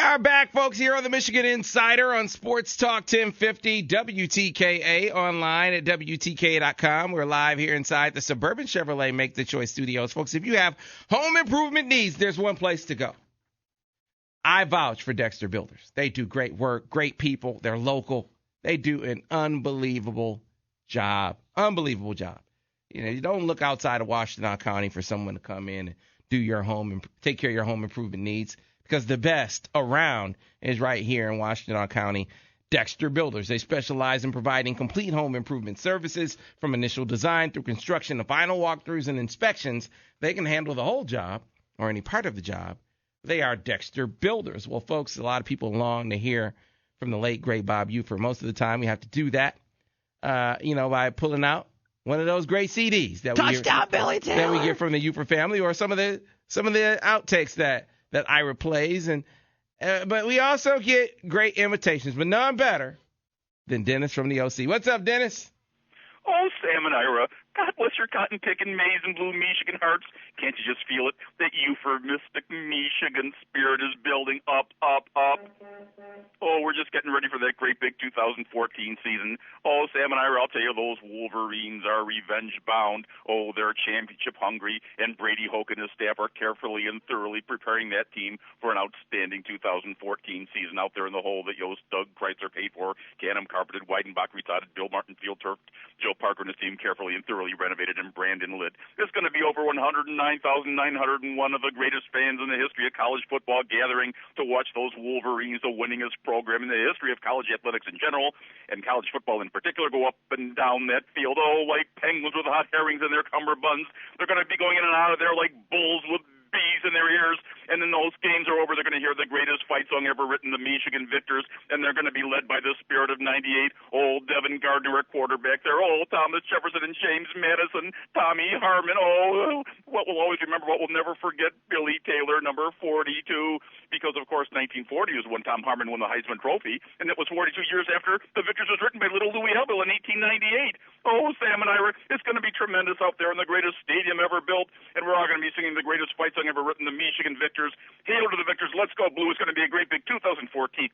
are back, folks, here on the Michigan Insider on Sports Talk 1050 WTKA, online at WTKA.com. We're live here inside the Suburban Chevrolet Make the Choice studios. Folks, if you have home improvement needs, there's one place to go. I vouch for Dexter Builders. They do great work, great people. They're local. They do an unbelievable job. Unbelievable job. You know, you don't look outside of Washington County for someone to come in and do your home and take care of your home improvement needs, because the best around is right here in Washington County. Dexter Builders. They specialize in providing complete home improvement services from initial design through construction to final walkthroughs and inspections. They can handle the whole job or any part of the job. They are Dexter Builders. Well, folks, a lot of people long to hear from the late, great Bob Ufer. Most of the time we have to do that, by pulling out one of those great CDs that we get from the Ufer family, or some of the outtakes that Ira plays, but we also get great imitations, but none better than Dennis from the OC. What's up, Dennis? Oh, Sam and Ira, God bless your cotton-picking maize and blue Michigan hearts. Can't you just feel it? That euphemistic Michigan spirit is building up, up, up. Oh, we're just getting ready for that great big 2014 season. Oh, Sam and Ira, I'll tell you, those Wolverines are revenge-bound. Oh, they're championship-hungry, and Brady Hoke and his staff are carefully and thoroughly preparing that team for an outstanding 2014 season out there in the hole that Yost, Doug Kreitzer paid for. Canham carpeted, Weidenbach retotted, Bill Martin field turfed, Joe Parker and his team carefully and thoroughly renovated, and Brandon lit. There's going to be over 109,901 of the greatest fans in the history of college football gathering to watch those Wolverines, the winningest program in the history of college athletics in general, and college football in particular, go up and down that field, like penguins with hot herrings in their cummerbunds. They're going to be going in and out of there like bulls with bees in their ears, and then those games are over. They're going to hear the greatest fight song ever written, the Michigan Victors, and they're going to be led by the spirit of 98, old Devin Gardner at quarterback there, old Thomas Jefferson and James Madison, Tommy Harmon, what we'll always remember, what we'll never forget, Billy Taylor, number 42, because, of course, 1940 is when Tom Harmon won the Heisman Trophy, and that was 42 years after the Victors was written by little Louis Hubble in 1898. Oh, Sam and Ira, it's going to be tremendous out there in the greatest stadium ever built, and we're all going to be singing the greatest fight song ever written, the Michigan Victors. Hail to the Victors, let's go blue. It's going to be a great big 2014.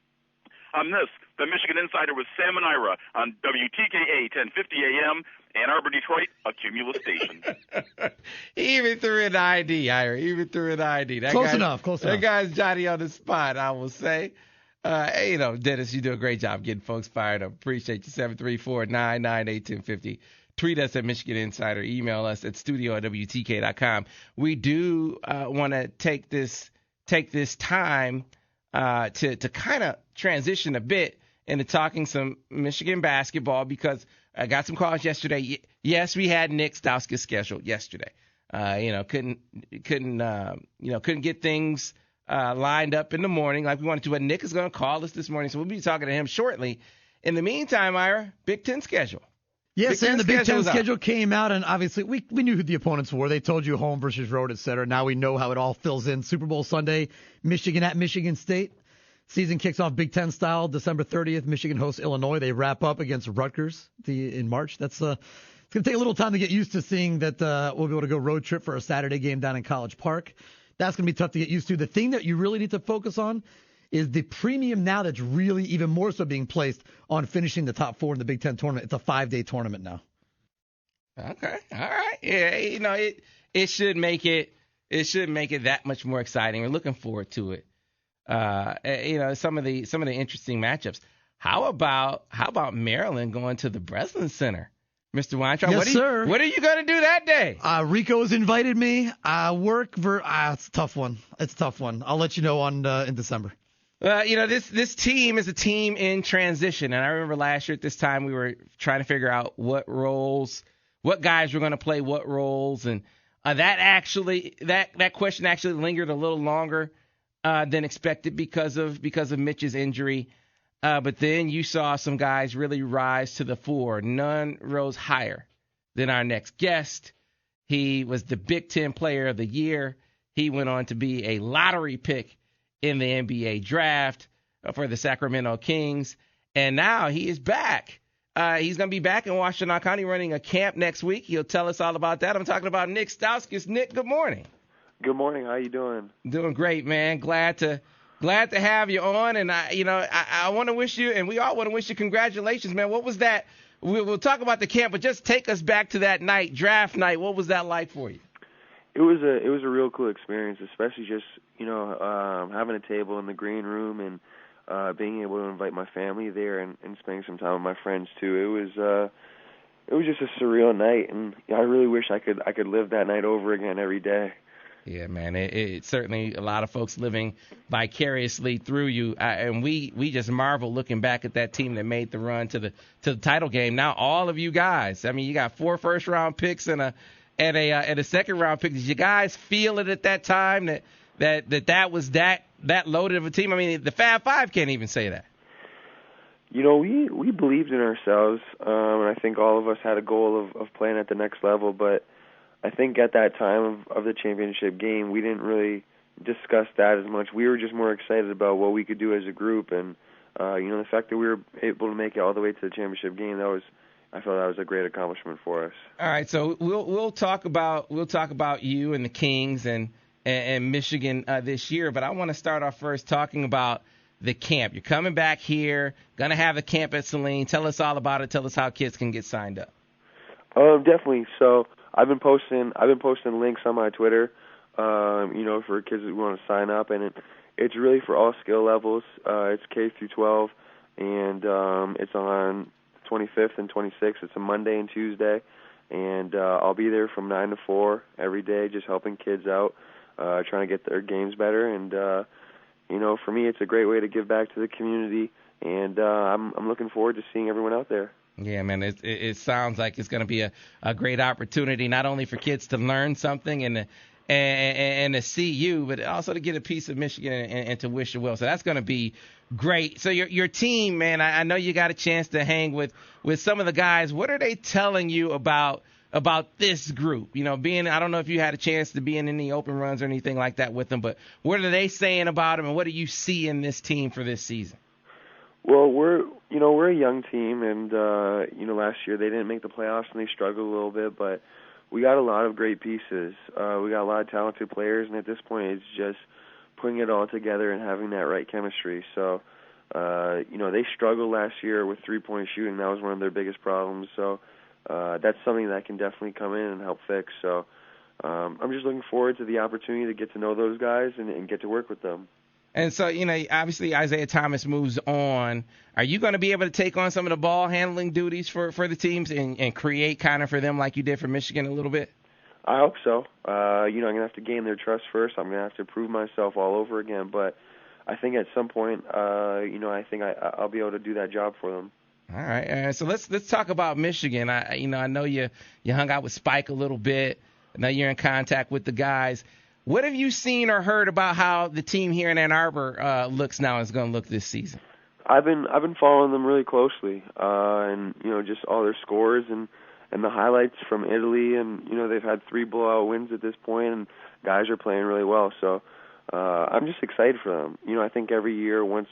On this, the Michigan Insider with Sam and Ira on WTKA 1050 AM, Ann Arbor, Detroit, a Cumulus station. He even threw in ID, Ira. Close enough. That guy's Johnny on the spot, I will say. Dennis, you do a great job getting folks fired up. Appreciate you. 734-998-1050. Tweet us at Michigan Insider. Email us at studio@WTK.com. We do want to take this time to kind of transition a bit into talking some Michigan basketball, because I got some calls yesterday. Yes, we had Nick Stauskas scheduled yesterday. Couldn't get things lined up in the morning like we wanted to. But Nick is going to call us this morning, so we'll be talking to him shortly. In the meantime, Ira, Big Ten schedule. Yes, and the Big Ten schedule came out, and obviously we knew who the opponents were. They told you home versus road, et cetera. Now we know how it all fills in. Super Bowl Sunday, Michigan at Michigan State. Season kicks off Big Ten style December 30th. Michigan hosts Illinois. They wrap up against Rutgers in March. That's it's going to take a little time to get used to seeing that we'll be able to go road trip for a Saturday game down in College Park. That's going to be tough to get used to. The thing that you really need to focus on is the premium now that's really even more so being placed on finishing the top four in the Big Ten tournament. It's a 5-day tournament now. Okay. All right. Yeah, it should make it that much more exciting. We're looking forward to it. Some of the interesting matchups. How about Maryland going to the Breslin Center? Mr. Weintraub, yes, sir. What are you going to do that day? Rico has invited me. It's a tough one. I'll let you know in December. This team is a team in transition, and I remember last year at this time we were trying to figure out what guys were going to play what roles, and that question actually lingered a little longer than expected because of Mitch's injury. But then you saw some guys really rise to the fore. None rose higher than our next guest. He was the Big Ten Player of the Year. He went on to be a lottery pick in the NBA draft for the Sacramento Kings. And now he is back. He's going to be back in Washington County running a camp next week. He'll tell us all about that. I'm talking about Nick Stauskas. Nick, good morning. Good morning. How you doing? Doing great, man. Glad to Glad to have you on, and I want to wish you, and we all want to wish you congratulations, man. What was that? We'll talk about the camp, but just take us back to that night, draft night. What was that like for you? It was a real cool experience, especially just having a table in the green room and being able to invite my family there and spending some time with my friends too. It was just a surreal night, and I really wish I could live that night over again every day. Yeah, man, it's certainly a lot of folks living vicariously through you, and we just marvel looking back at that team that made the run to the title game. Now all of you guys, I mean, you got 4 first-round picks and a second-round pick. Did you guys feel it at that time that was that loaded of a team? I mean, the Fab Five can't even say that. We believed in ourselves, and I think all of us had a goal of playing at the next level, but I think at that time of the championship game, we didn't really discuss that as much. We were just more excited about what we could do as a group, and the fact that we were able to make it all the way to the championship game, I felt that was a great accomplishment for us. All right, so we'll talk about you and the Kings and Michigan this year, but I want to start off first talking about the camp. You're coming back here, gonna have a camp at Saline. Tell us all about it. Tell us how kids can get signed up. Definitely. So I've been posting links on my Twitter, for kids who want to sign up, and it's really for all skill levels. It's K through 12, and it's on 25th and 26th. It's a Monday and Tuesday, and I'll be there from 9 to 4 every day, just helping kids out, trying to get their games better. And for me, it's a great way to give back to the community, and I'm looking forward to seeing everyone out there. Yeah, man, it sounds like it's going to be a great opportunity, not only for kids to learn something and to see you, but also to get a piece of Michigan and to wish you well. So that's going to be great. So your team, man, I know you got a chance to hang with some of the guys. What are they telling you about this group? I don't know if you had a chance to be in any open runs or anything like that with them, but what are they saying about them, and what do you see in this team for this season? Well, we're a young team, and last year they didn't make the playoffs and they struggled a little bit, but we got a lot of great pieces. We got a lot of talented players, and at this point it's just putting it all together and having that right chemistry. So, they struggled last year with 3-point shooting. That was one of their biggest problems. So that's something that can definitely come in and help fix. So I'm just looking forward to the opportunity to get to know those guys and get to work with them. And so, obviously Isaiah Thomas moves on. Are you going to be able to take on some of the ball handling duties for the teams and create kind of for them like you did for Michigan a little bit? I hope so. I'm going to have to gain their trust first. I'm going to have to prove myself all over again. But I think at some point, I think I'll be able to do that job for them. All right. So let's talk about Michigan. I know you hung out with Spike a little bit. I know you're in contact with the guys. What have you seen or heard about how the team here in Ann Arbor looks now and is going to look this season? I've been following them really closely, and just all their scores and the highlights from Italy, and they've had 3 blowout wins at this point, and guys are playing really well. So I'm just excited for them. I think every year once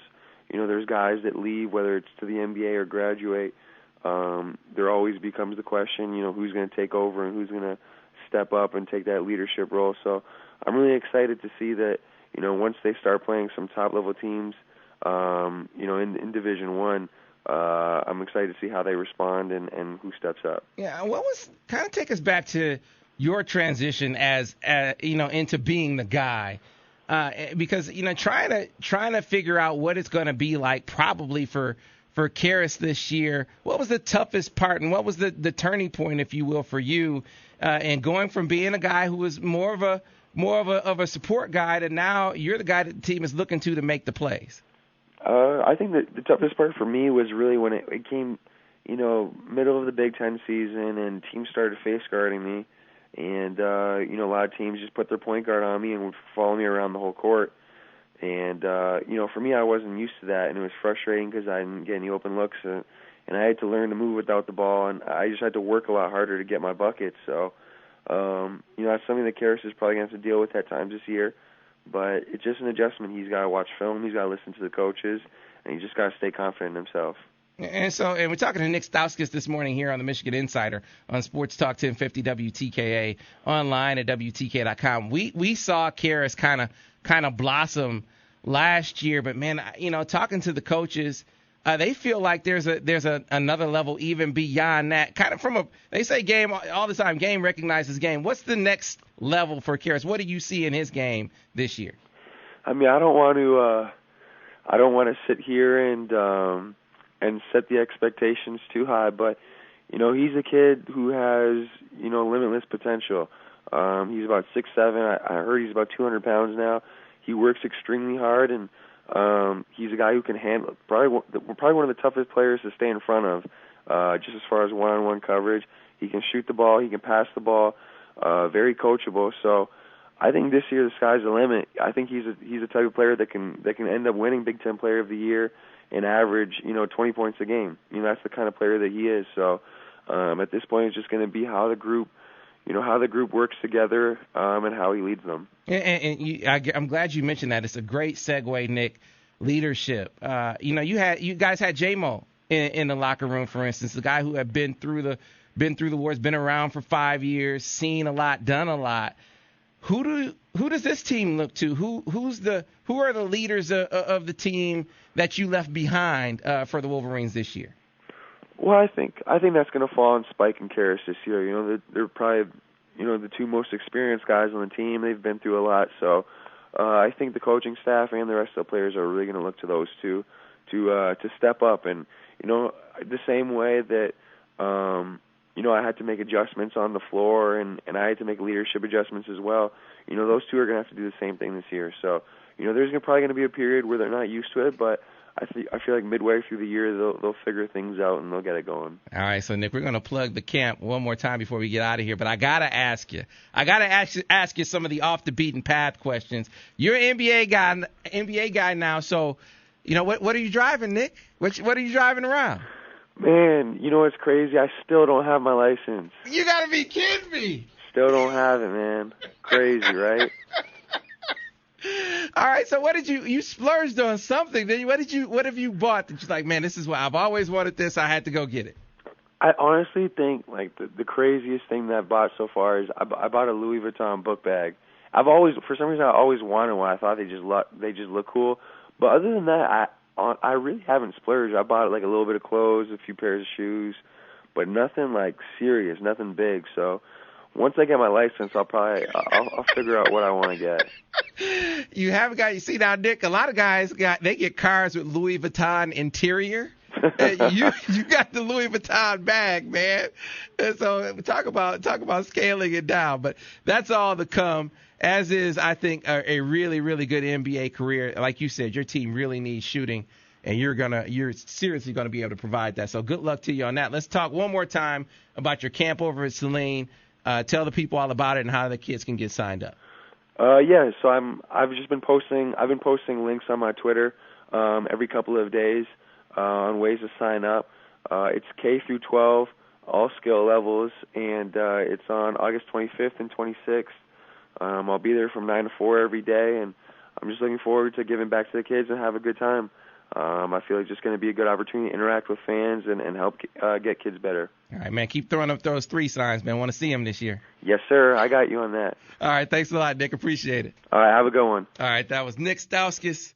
there's guys that leave, whether it's to the NBA or graduate, there always becomes the question, who's going to take over and who's going to step up and take that leadership role. So I'm really excited to see that, once they start playing some top-level teams, in Division I, I'm excited to see how they respond and who steps up. Yeah, kind of take us back to your transition as into being the guy, because trying to figure out what it's going to be like probably for Karis this year. What was the toughest part, and what was the turning point, if you will, for you, and going from being a guy who was more of a support guy to now you're the guy that the team is looking to make the plays? I think that the toughest part for me was really when it came, middle of the Big Ten season and teams started face guarding me, and a lot of teams just put their point guard on me and would follow me around the whole court. And for me, I wasn't used to that, and it was frustrating because I didn't get any open looks, and I had to learn to move without the ball, and I just had to work a lot harder to get my buckets. So, that's something that Karis is probably going to have to deal with at times this year. But it's just an adjustment. He's got to watch film. He's got to listen to the coaches, and he's just got to stay confident in himself. And we're talking to Nick Stauskas this morning here on the Michigan Insider on Sports Talk 1050 WTKA, online at WTK.com. We saw Karis kind of blossom last year. But, man, talking to the coaches, they feel like there's another level even beyond that. Kind of they say game all the time, game recognizes game. What's the next level for Karras? What do you see in his game this year? I mean, I don't want to sit here and set the expectations too high, but he's a kid who has limitless potential. He's about 6'7". I heard he's about 200 pounds now. He works extremely hard, and he's a guy who can handle probably one of the toughest players to stay in front of, just as far as one-on-one coverage. He can shoot the ball, he can pass the ball, very coachable. So I think this year the sky's the limit. I think he's a type of player that can end up winning Big Ten Player of the Year and average 20 points a game. That's the kind of player that he is. So at this point, it's just going to be how the group works together and how he leads them. I'm glad you mentioned that. It's a great segue, Nick. Leadership. You guys had J-Mo in the locker room, for instance, the guy who had been through the wars, been around for 5 years, seen a lot, done a lot. Who does this team look to? Who are the leaders of the team that you left behind for the Wolverines this year? Well, I think that's going to fall on Spike and Karras this year. They're probably the two most experienced guys on the team. They've been through a lot, so I think the coaching staff and the rest of the players are really going to look to those two to step up. And the same way that I had to make adjustments on the floor and I had to make leadership adjustments as well. Those two are going to have to do the same thing this year. So there's probably going to be a period where they're not used to it, but I feel like midway through the year they'll figure things out and they'll get it going. All right, so Nick, we're going to plug the camp one more time before we get out of here, but I got to ask you some of the off the beaten path questions. You're an NBA guy now, so what are you driving, Nick? What are you driving around? Man, it's crazy. I still don't have my license. You got to be kidding me. Still don't have it, man. Crazy, right? All right, so what did you splurged on something? What have you bought that you're like, man, this is why I've always wanted this. I had to go get it. I honestly think like the craziest thing that I've bought so far is I bought a Louis Vuitton book bag. For some reason I always wanted one. I thought they just look cool. But other than that, I really haven't splurged. I bought like a little bit of clothes, a few pairs of shoes, but nothing like serious, nothing big. So once I get my license, I'll figure out what I want to get. You haven't got. You see now, Nick. A lot of guys get cars with Louis Vuitton interior. You got the Louis Vuitton bag, man. And so talk about scaling it down. But that's all to come. As is, I think, a really, really good NBA career. Like you said, your team really needs shooting, and you're seriously gonna be able to provide that. So good luck to you on that. Let's talk one more time about your camp over at Saline. Tell the people all about it and how the kids can get signed up. Yeah, so I've been posting links on my Twitter every couple of days on ways to sign up. It's K through 12, all skill levels, and it's on August 25th and 26th. I'll be there from 9 to 4 every day, and I'm just looking forward to giving back to the kids and have a good time. I feel it's just going to be a good opportunity to interact with fans and help get kids better. All right, man. Keep throwing up those 3 signs, man. I want to see them this year. Yes, sir. I got you on that. All right. Thanks a lot, Nick. Appreciate it. All right. Have a good one. All right. That was Nick Stauskas.